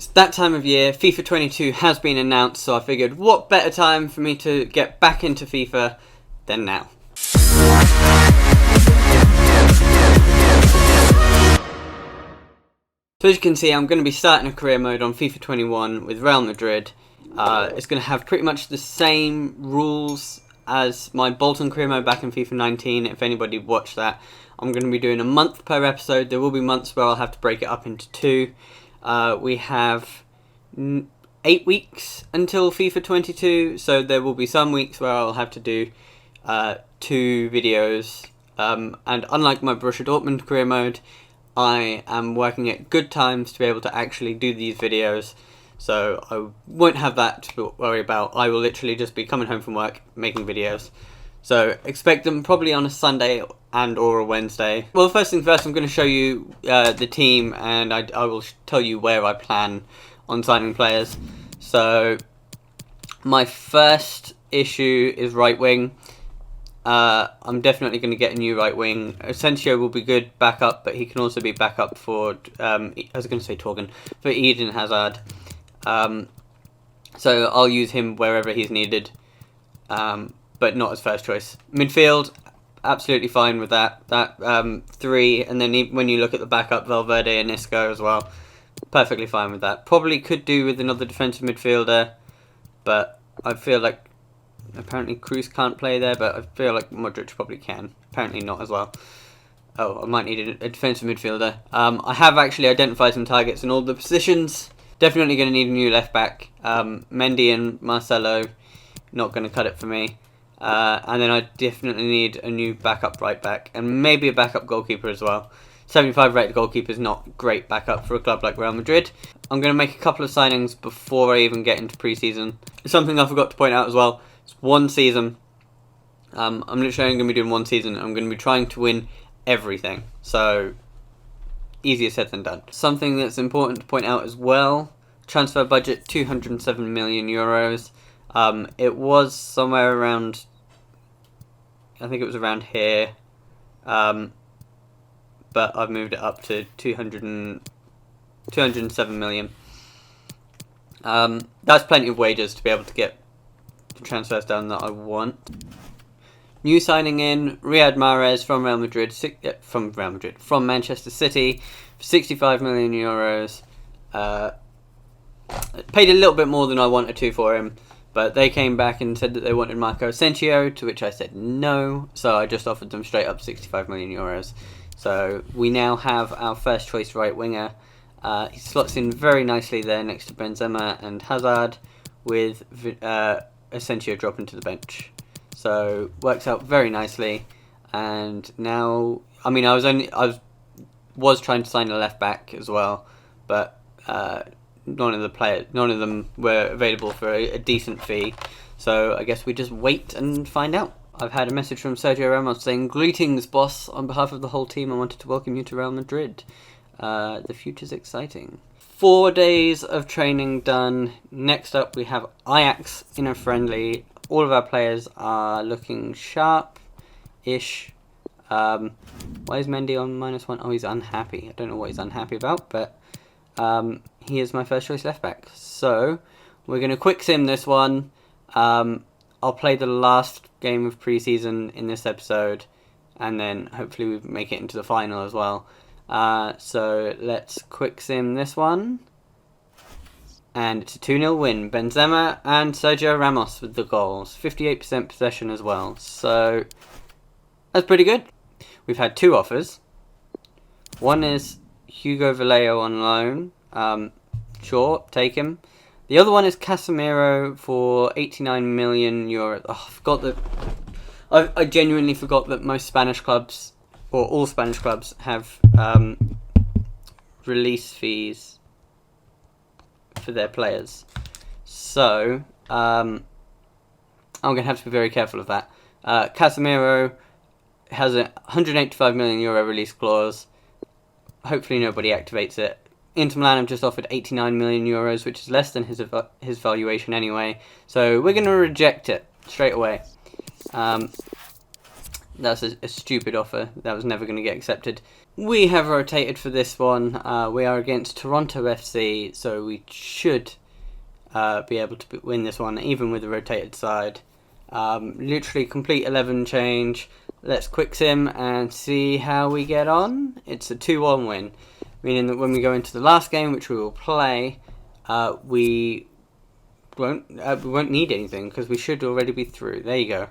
It's that time of year. FIFA 22 has been announced, so I figured what better time for me to get back into FIFA than now. So as you can see, I'm going to be starting a career mode on FIFA 21 with Real Madrid. It's going to have pretty much the same rules as my Bolton career mode back in FIFA 19, if anybody watched that. I'm going to be doing a month per episode. There will be months where I'll have to break it up into two. We have 8 weeks until FIFA 22, so there will be some weeks where I'll have to do 2 videos. And unlike my Borussia Dortmund career mode, I am working at good times to be able to actually do these videos. So I won't have that to worry about. I will literally just be coming home from work, making videos. So expect them probably on a Sunday and or a Wednesday. Well, first things first, I'm going to show you the team, and I will tell you where I plan on signing players. So my first issue is right wing. I'm definitely going to get a new right wing. Asensio will be good backup, but he can also be backup for, I was going to say Torgan, for Eden Hazard. So I'll use him wherever he's needed, but not as first choice. Midfield, absolutely fine with that. That 3, and then when you look at the backup, Valverde and Isco as well, perfectly fine with that. Probably could do with another defensive midfielder, but I feel like apparently Cruz can't play there, but I feel like Modric probably can. Apparently not as well. Oh, I might need a defensive midfielder. I have actually identified some targets in all the positions. Definitely going to need a new left back. Mendy and Marcelo, not going to cut it for me. And then I definitely need a new backup right back, and maybe a backup goalkeeper as well. 75 rated goalkeeper is not great backup for a club like Real Madrid. I'm going to make a couple of signings before I even get into pre-season. Something I forgot to point out as well. It's one season. I'm literally only going to be doing one season. I'm going to be trying to win everything. So, easier said than done. Something that's important to point out as well. Transfer budget, 207 million euros. It was somewhere around, I think it was around here. But I've moved it up to 207 million. That's plenty of wages to be able to get the transfers done that I want. New signing in, Riyad Mahrez from Manchester City, for 65 million euros. Paid a little bit more than I wanted to for him, but they came back and said that they wanted Marco Asensio, to which I said no, so I just offered them straight up 65 million euros. So we now have our first choice right winger. He slots in very nicely there next to Benzema and Hazard, with Asensio dropping to the bench. So works out very nicely. And now, I mean, I was trying to sign a left back as well, but none of them were available for a decent fee. So I guess we just wait and find out. I've had a message from Sergio Ramos saying, "Greetings, boss. On behalf of the whole team, I wanted to welcome you to Real Madrid. The future's exciting." 4 days of training done. Next up, we have Ajax in a friendly. All of our players are looking sharp-ish. Why is Mendy on -1? Oh, he's unhappy. I don't know what he's unhappy about, but he is my first choice left back. So we're going to quick sim this one. I'll play the last game of pre-season in this episode, and then hopefully we make it into the final as well. So let's quick sim this one. And it's a 2-0 win. Benzema and Sergio Ramos with the goals. 58% possession as well. So that's pretty good. We've had 2 offers. One is Hugo Vallejo on loan. Sure, take him. The other one is Casemiro for 89 million euros. Oh, I forgot that. I genuinely forgot that most Spanish clubs, or all Spanish clubs, have release fees for their players. So I'm going to have to be very careful of that. Casemiro has a 185 million euro release clause. Hopefully nobody activates it. Inter Milan have just offered 89 million euros, which is less than his valuation anyway. So we're going to reject it straight away. That's a stupid offer. That was never going to get accepted. We have rotated for this one. We are against Toronto FC, so we should be able to win this one, even with the rotated side. Literally complete 11 change. Let's quick sim and see how we get on. It's a 2-1 win, meaning that when we go into the last game, which we will play, we won't need anything because we should already be through. There you go.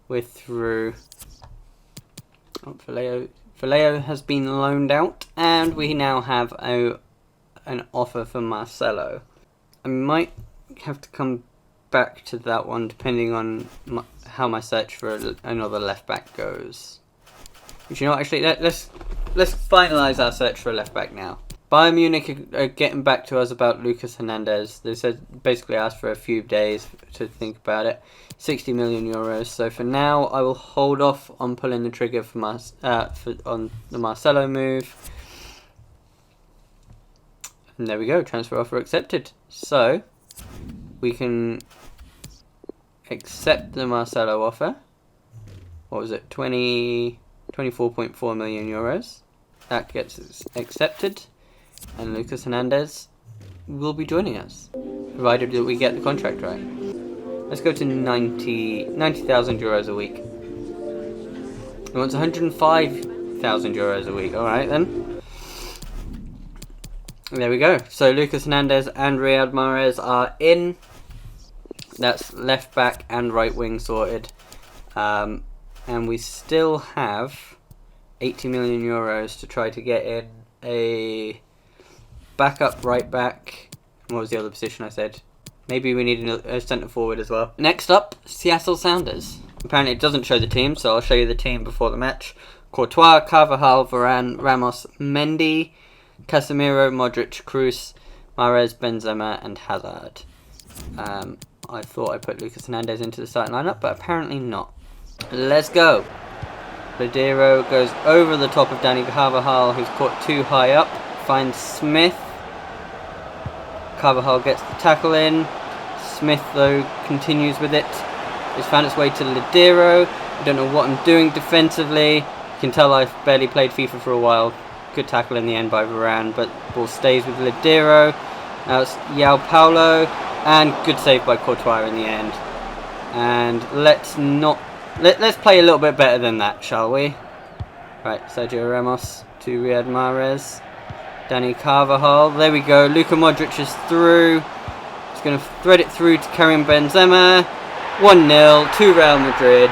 We're through. Oh, Vallejo has been loaned out, and we now have an offer for Marcelo. I might have to come back to that one depending on how my search for another left back goes. But you know what, actually, let's finalise our search for a left back now. Bayern Munich are getting back to us about Lucas Hernandez. They said basically asked for a few days to think about it. 60 million euros. So for now, I will hold off on pulling the trigger for on the Marcelo move. And there we go. Transfer offer accepted. So we can accept the Marcelo offer. What was it? 24.4 million euros. That gets accepted. And Lucas Hernandez will be joining us, provided that we get the contract right. Let's go to 90,000 euros a week. He wants 105,000 euros a week. Alright then. There we go. So Lucas Hernandez and Riyad Mahrez are in. That's left back and right wing sorted. And we still have 80 million euros to try to get in a backup right back. What was the other position I said? Maybe we need a centre forward as well. Next up, Seattle Sounders. Apparently it doesn't show the team, so I'll show you the team before the match. Courtois, Carvajal, Varane, Ramos, Mendy, Casemiro, Modric, Kroos, Mahrez, Benzema and Hazard. I thought I put Lucas Hernandez into the starting lineup, but apparently not. Let's go. Ladero goes over the top of Dani Carvajal, who's caught too high up. Finds Smith. Carvajal gets the tackle in. Smith, though, continues with it. It's found its way to Ladero. I don't know what I'm doing defensively. You can tell I've barely played FIFA for a while. Good tackle in the end by Varane, but ball stays with Ladero. Now it's João Paulo, and good save by Courtois in the end. And let's play a little bit better than that, shall we? Right, Sergio Ramos to Riyad Mahrez. Dani Carvajal, there we go. Luka Modric is through. He's going to thread it through to Karim Benzema. 1-0 to Real Madrid.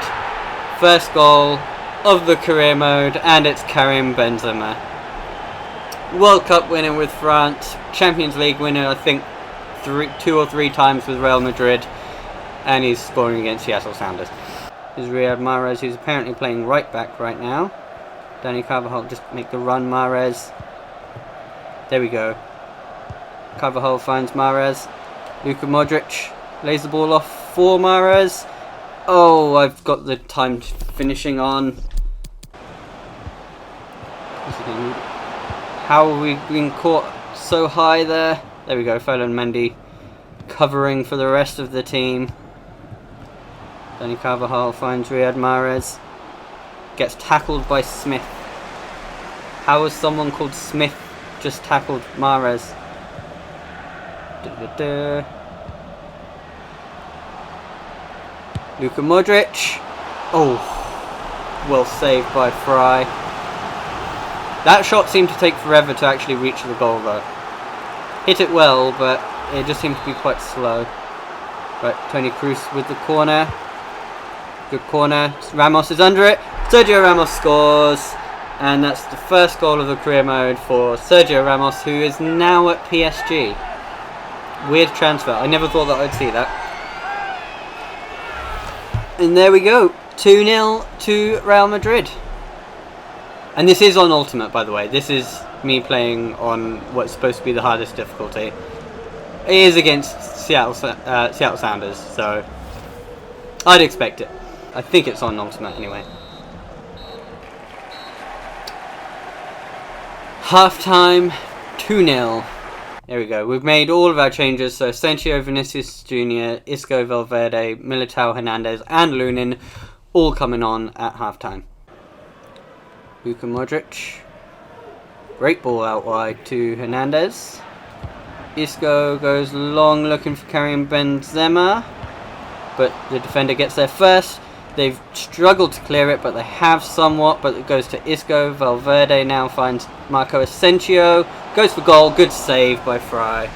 First goal of the career mode, and it's Karim Benzema. World Cup winner with France. Champions League winner, I think, 2 or 3 times with Real Madrid. And he's scoring against Seattle Sounders. There's Riyad Mahrez, who's apparently playing right back right now. Dani Carvajal just make the run, Mahrez. There we go. Carvajal finds Mahrez. Luka Modric lays the ball off for Mahrez. Oh, I've got the timed finishing on. How have we been caught so high there? There we go, Ferland Mendy covering for the rest of the team. Dani Carvajal finds Riyad Mahrez. Gets tackled by Smith. How has someone called Smith just tackled Mahrez? Luka Modric. Oh, well saved by Fry. That shot seemed to take forever to actually reach the goal though. Hit it well, but it just seemed to be quite slow. Right, Toni Kroos with the corner. Good corner. Ramos is under it. Sergio Ramos scores. And that's the first goal of the career mode for Sergio Ramos, who is now at PSG. Weird transfer. I never thought that I'd see that. And there we go. 2-0 to Real Madrid. And this is on Ultimate, by the way. This is me playing on what's supposed to be the hardest difficulty. It is against Seattle Sounders, so I'd expect it. I think it's on Ultimate anyway. Half-time, 2-0. There we go. We've made all of our changes. So Asensio, Vinicius Jr., Isco, Valverde, Militao, Hernandez, and Lunin all coming on at half-time. Luka Modric. Great ball out wide to Hernandez. Isco goes long looking for Karim Benzema, but the defender gets there first. They've struggled to clear it, but they have somewhat, but it goes to Isco. Valverde now finds Marco Asensio. Goes for goal. Good save by Fry.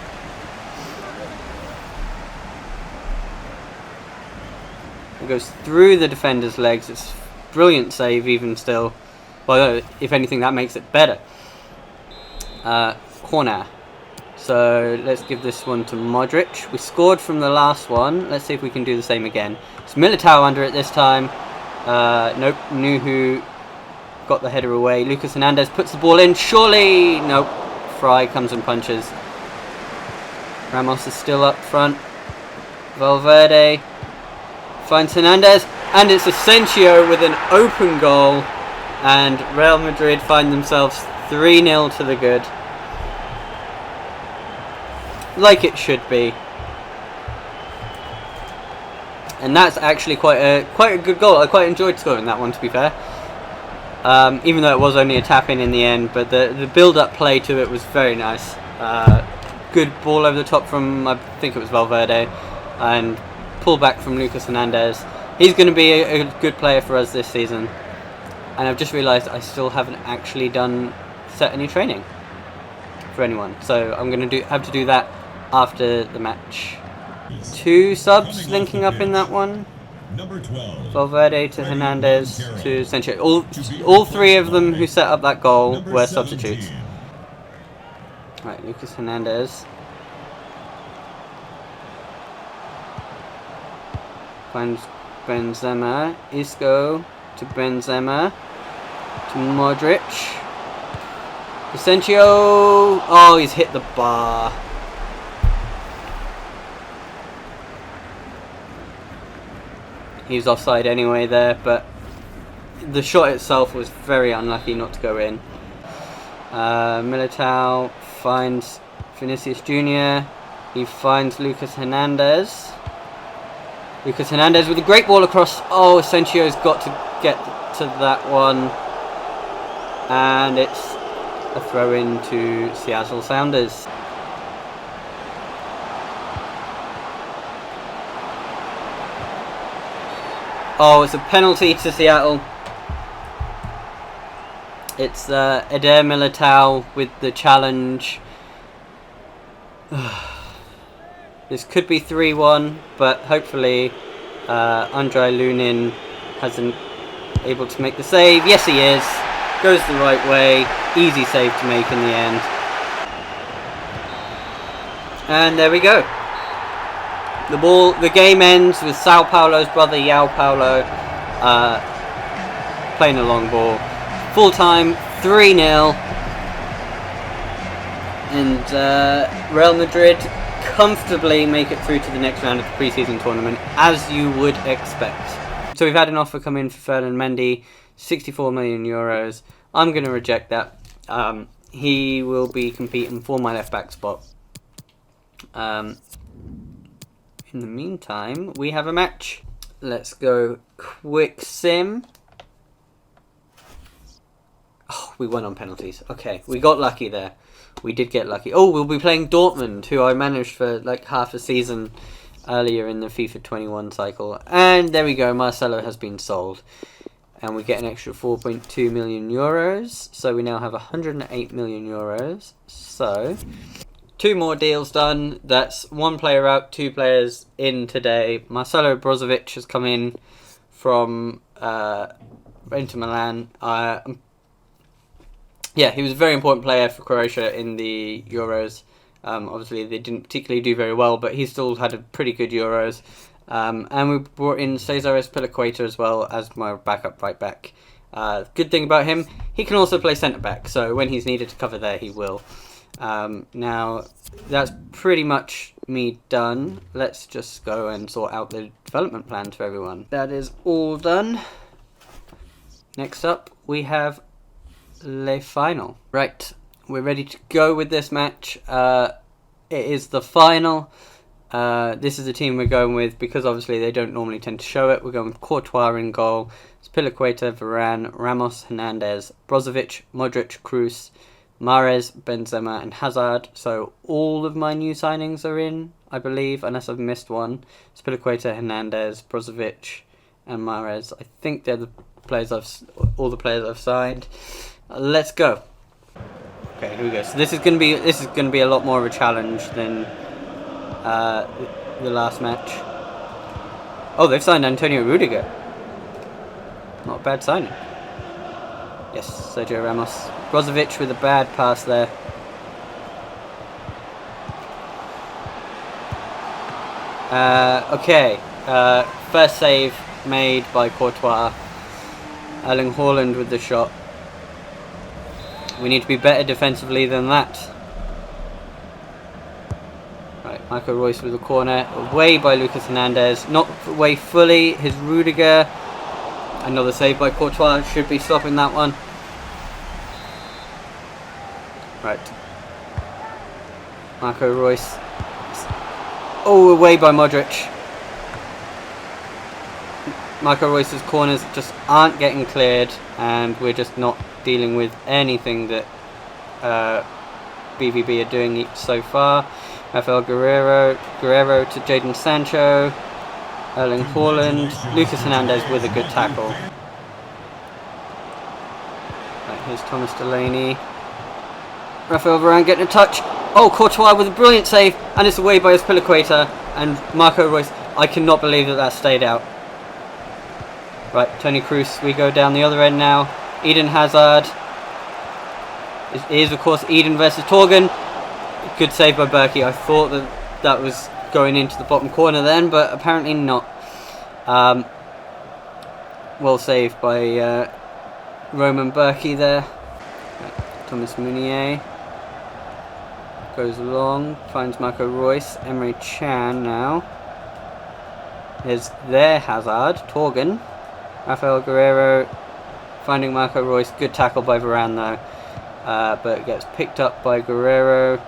It goes through the defender's legs. It's a brilliant save even still. Well, if anything, that makes it better. Corner. So let's give this one to Modric. We scored from the last one. Let's see if we can do the same again. It's Militao under it this time. Nope. Nuhu got the header away. Lucas Hernandez puts the ball in. Surely. Nope. Fry comes and punches. Ramos is still up front. Valverde finds Hernandez. And it's Asensio with an open goal. And Real Madrid find themselves 3-0 to the good. Like it should be. And that's actually quite a good goal. I quite enjoyed scoring that one, to be fair. Even though it was only a tap-in the end, but the build-up play to it was very nice. Good ball over the top from, I think it was Valverde, and pull back from Lucas Hernandez. He's going to be a good player for us this season. And I've just realised I still haven't actually set any training for anyone. So I'm going to have to do that after the match. 2 subs linking up in that one. Valverde to Hernandez to Asensio. All 3 of them who set up that goal were substitutes. Right, Lucas Hernandez finds Benzema. Isco to Benzema to Modric. Asensio. Oh, he's hit the bar. He's offside anyway there, but the shot itself was very unlucky not to go in. Militao finds Vinicius Jr. He finds Lucas Hernandez. Lucas Hernandez with a great ball across. Oh, Asensio's got to get to that one. And it's a throw in to Seattle Sounders. Oh, it's a penalty to Seattle. It's Eder Militao with the challenge. This could be 3-1, but hopefully Andrei Lunin hasn't able to make the save. Yes, he is. Goes the right way. Easy save to make in the end. And there we go. The game ends with Sao Paulo's brother Yao Paulo playing a long ball. Full time, 3-0. And Real Madrid comfortably make it through to the next round of the pre-season tournament, as you would expect. So we've had an offer come in for Ferdinand Mendy, 64 million euros. I'm going to reject that. He will be competing for my left-back spot. In the meantime, we have a match. Let's go quick sim. Oh, we won on penalties. Okay, we got lucky there. We did get lucky. Oh, we'll be playing Dortmund, who I managed for like half a season earlier in the FIFA 21 cycle. And there we go, Marcelo has been sold. And we get an extra 4.2 million euros. So we now have 108 million euros. So 2 more deals done. That's 1 player out, 2 players in today. Marcelo Brozovic has come in from Inter Milan. Yeah, he was a very important player for Croatia in the Euros. Obviously, they didn't particularly do very well, but he still had a pretty good Euros. And we brought in Cesar Azpilicueta as well as my backup right back. Good thing about him, he can also play centre back, so when he's needed to cover there, he will. Now, that's pretty much me done. Let's just go and sort out the development plan for everyone. That is all done. Next up, we have Le Final. Right, we're ready to go with this match. It is the final. This is the team we're going with because obviously they don't normally tend to show it. We're going with Courtois in goal, Azpilicueta, Varane, Ramos, Hernandez, Brozovic, Modric, Kroos, Mahrez, Benzema and Hazard. So all of my new signings are in, I believe, unless I've missed one. Spilicueta, Hernandez, Brozovic and Mahrez. I think they're the players all the players I've signed. Let's go. Okay, here we go. So this is gonna be a lot more of a challenge than the last match. Oh, they've signed Antonio Rudiger. Not a bad signing. Yes, Sergio Ramos. Brozovic with a bad pass there. Okay. First save made by Courtois. Erling Haaland with the shot. We need to be better defensively than that. Right, Marco Reus with the corner. Away by Lucas Hernandez. Not away fully. Here's Rudiger. Another save by Courtois. Should be stopping that one. Right. Marco Reus. Oh, away by Modric. Marco Reus's corners just aren't getting cleared, and we're just not dealing with anything that BVB are doing so far. Rafael Guerrero to Jadon Sancho. Erling Haaland. Lucas Hernandez with a good tackle. Right, here's Thomas Delaney. Rafael Varane getting a touch. Oh, Courtois with a brilliant save, and it's away by Spilicueta and Marco Reus. I cannot believe that stayed out. Right, Toni Kroos, we go down the other end now. Eden Hazard. It is, of course, Eden versus Torgan. Good save by Berkey. I thought that was going into the bottom corner then, but apparently not. Well saved by Roman Berkey there. Right, Thomas Meunier goes along, finds Marco Reus. Emre Can now. There's their Hazard. Torgan. Rafael Guerrero finding Marco Reus. Good tackle by Varane though, but gets picked up by Guerrero.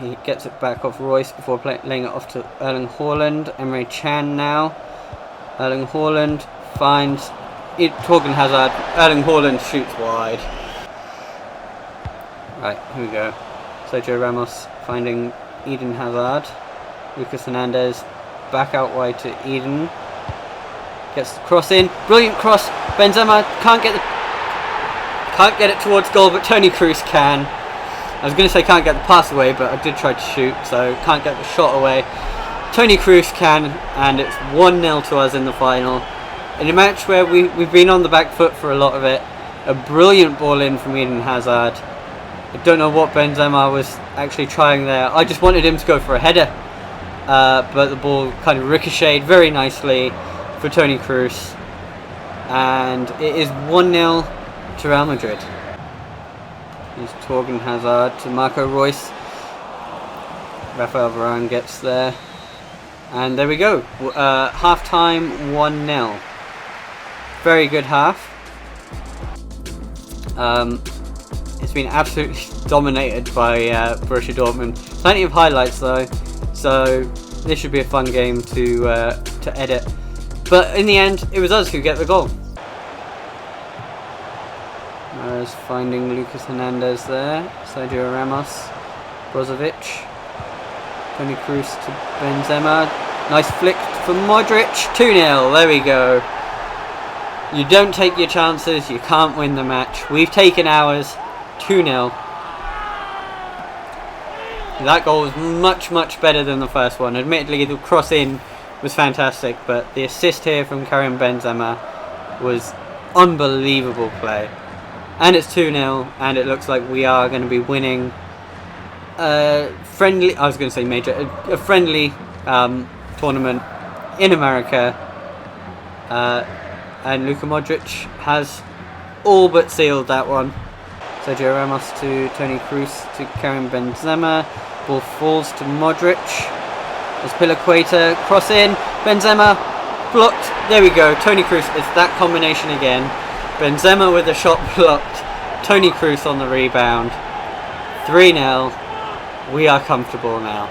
He gets it back off Reus before laying it off to Erling Haaland. Emre Can now. Erling Haaland finds Torgan Hazard. Erling Haaland shoots wide. Right, here we go. Sergio Ramos finding Eden Hazard. Lucas Hernandez back out wide to Eden. Gets the cross in. Brilliant cross. Benzema can't get it towards goal, but Toni Kroos can. I was going to say can't get the pass away, but I did try to shoot, so can't get the shot away. Toni Kroos can, and it's 1-0 to us in the final. In a match where we've been on the back foot for a lot of it. A brilliant ball in from Eden Hazard. I don't know what Benzema was actually trying there. I just wanted him to go for a header, but the ball kind of ricocheted very nicely for Toni Kroos, and it is 1-0 to Real Madrid. Here's Torgan Hazard to Marco Reus. Rafael Varane gets there, and there we go. Half time 1-0. Very good half. It's been absolutely dominated by Borussia Dortmund. Plenty of highlights though, so this should be a fun game to edit. But in the end, it was us who get the goal. Mahrez finding Lucas Hernandez there. Sergio Ramos. Brozovic. Toni Kroos to Benzema. Nice flick for Modric. 2-0. There we go. You don't take your chances. You can't win the match. We've taken ours. 2-0. That goal was much, much better than the first one. Admittedly, the cross in was fantastic, but the assist here from Karim Benzema was unbelievable play. And it's 2-0, and it looks like we are going to be winning a friendly tournament in America. And Luka Modric has all but sealed that one. Sergio Ramos to Toni Kroos to Karim Benzema. Ball falls to Modric. There's Spilicueta, cross in, Benzema, blocked, there we go, Toni Kroos, it's that combination again. Benzema with a shot blocked, Toni Kroos on the rebound, 3-0, we are comfortable now.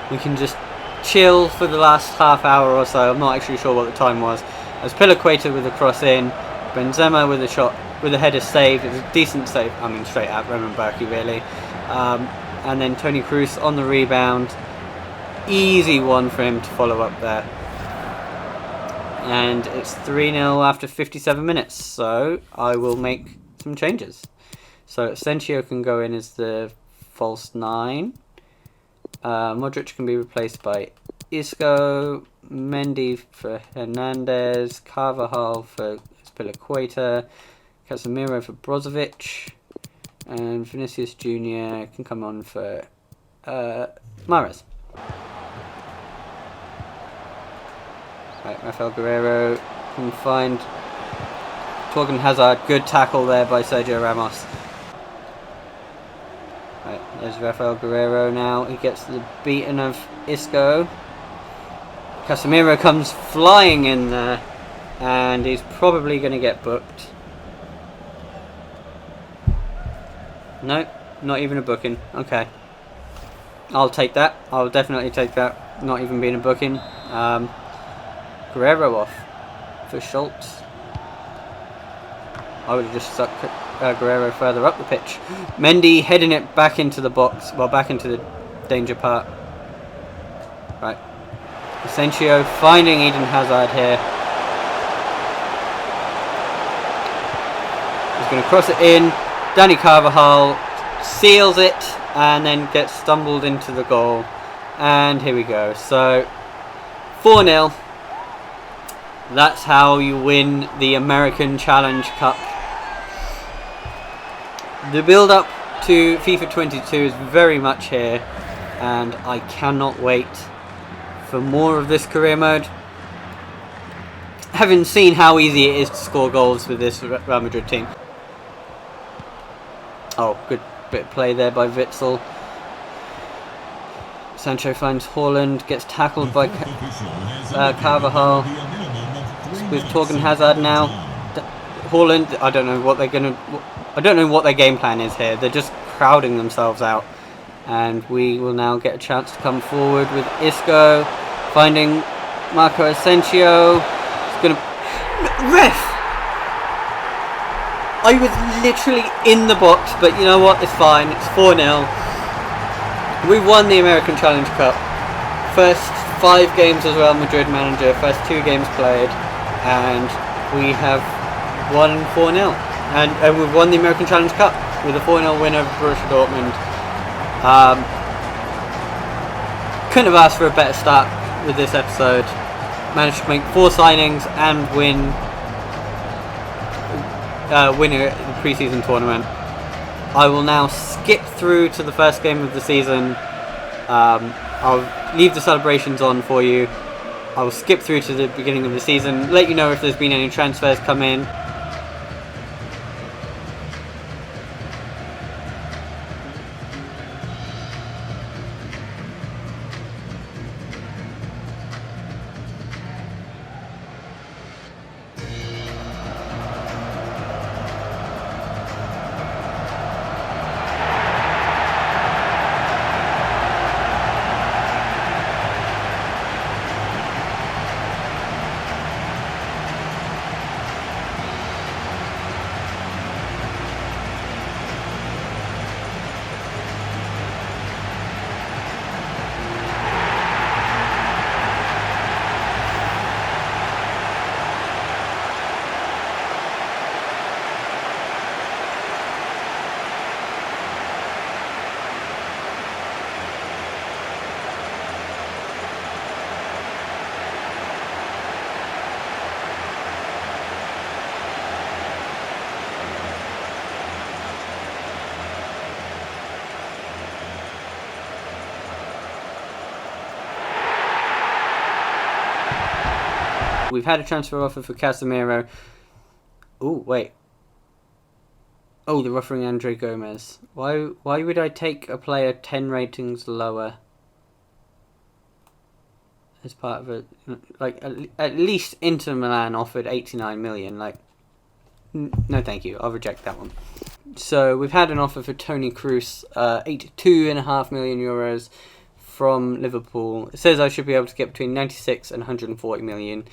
We can just chill for the last half hour or so, I'm not actually sure what the time was. There's Spilicueta with a cross in, Benzema with a shot with a header saved. It was a decent save. I mean, straight out Roman Berkey, really. And then Toni Kroos on the rebound. Easy one for him to follow up there. And it's 3-0 after 57 minutes. So I will make some changes. So Asensio can go in as the false 9. Modric can be replaced by Isco. Mendy for Hernandez. Carvajal for Spilicueta. Casemiro for Brozovic. And Vinicius Jr. can come on for Mahrez. Right, Rafael Guerreiro can find Torgan Hazard. Good tackle there by Sergio Ramos. Right, there's Rafael Guerreiro now. He gets the beating of Isco. Casemiro comes flying in there, and he's probably going to get booked. No, not even a booking. Okay. I'll take that. I'll definitely take that. Not even being a booking. Guerreiro off for Schultz. I would have just stuck Guerreiro further up the pitch. Mendy heading it back into the box. Well, back into the danger part. Right. Asensio finding Eden Hazard here. He's going to cross it in. Dani Carvajal seals it and then gets stumbled into the goal. And here we go. So 4-0. That's how you win the American Challenge Cup. The build up to FIFA 22 is very much here, and I cannot wait for more of this career mode. Having seen how easy it is to score goals with this Real Madrid team. Oh, good bit of play there by Witsel. Sancho finds Haaland, gets tackled by Carvajal. With Torgan Hazard now. Haaland, I don't know what their game plan is here. They're just crowding themselves out. And we will now get a chance to come forward with Isco finding Marco Asensio. He's gonna ref. I was literally in the box, but you know what? It's fine. It's 4-0. We won the American Challenge Cup. First 5 games as Real Madrid manager. First 2 games played, and we have won 4-0. And we've won the American Challenge Cup with a 4-0 win over Borussia Dortmund. Couldn't have asked for a better start with this episode. Managed to make 4 signings and win winner in the pre-season tournament. I will now skip through to the first game of the season. I'll leave the celebrations on for you. I will skip through to the beginning of the season, let you know if there's been any transfers come in. We've had a transfer offer for Casemiro. Oh, wait. Oh, they're offering Andre Gomez. Why would I take a player 10 ratings lower as part of a... Like, at least Inter Milan offered 89 million. Like, no thank you. I'll reject that one. So, we've had an offer for Toni Kroos. 82.5 million euros from Liverpool. It says I should be able to get between 96 and 140 million.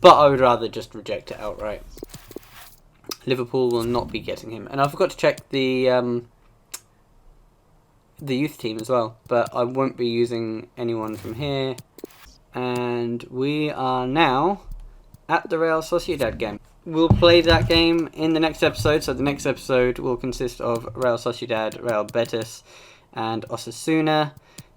But I would rather just reject it outright. Liverpool will not be getting him. And I forgot to check the youth team as well, but I won't be using anyone from here. And we are now at the Real Sociedad game. We'll play that game in the next episode, so the next episode will consist of Real Sociedad, Real Betis and Osasuna,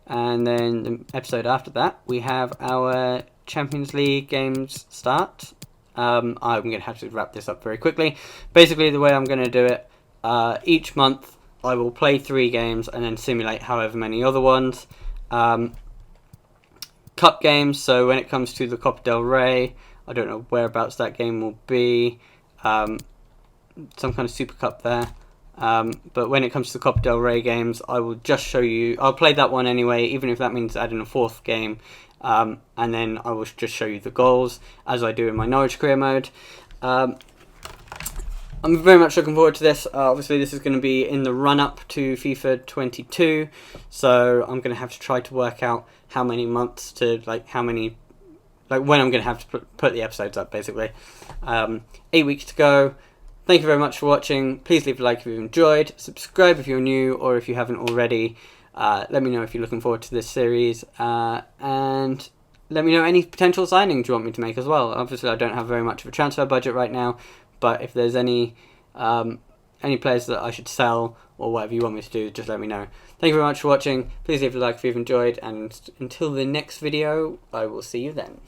and then the episode after that we have our Champions League games start. I'm going to have to wrap this up very quickly. Basically, the way I'm going to do it, each month I will play 3 games and then simulate however many other ones. Cup games, so when it comes to the Copa del Rey, I don't know whereabouts that game will be, some kind of Super Cup there. But when it comes to the Copa del Rey games, I will just show you, I'll play that one anyway, even if that means adding a 4th game, and then I will just show you the goals, as I do in my Norwich career mode. I'm very much looking forward to this. Obviously, this is going to be in the run-up to FIFA 22, so I'm going to have to try to work out how many months to, when I'm going to have to put the episodes up, basically. 8 weeks to go. Thank you very much for watching. Please leave a like if you've enjoyed. Subscribe if you're new, or if you haven't already. Let me know if you're looking forward to this series. And let me know any potential signings you want me to make as well. Obviously, I don't have very much of a transfer budget right now, but if there's any players that I should sell or whatever you want me to do, just let me know. Thank you very much for watching. Please leave a like if you've enjoyed, and until the next video, I will see you then.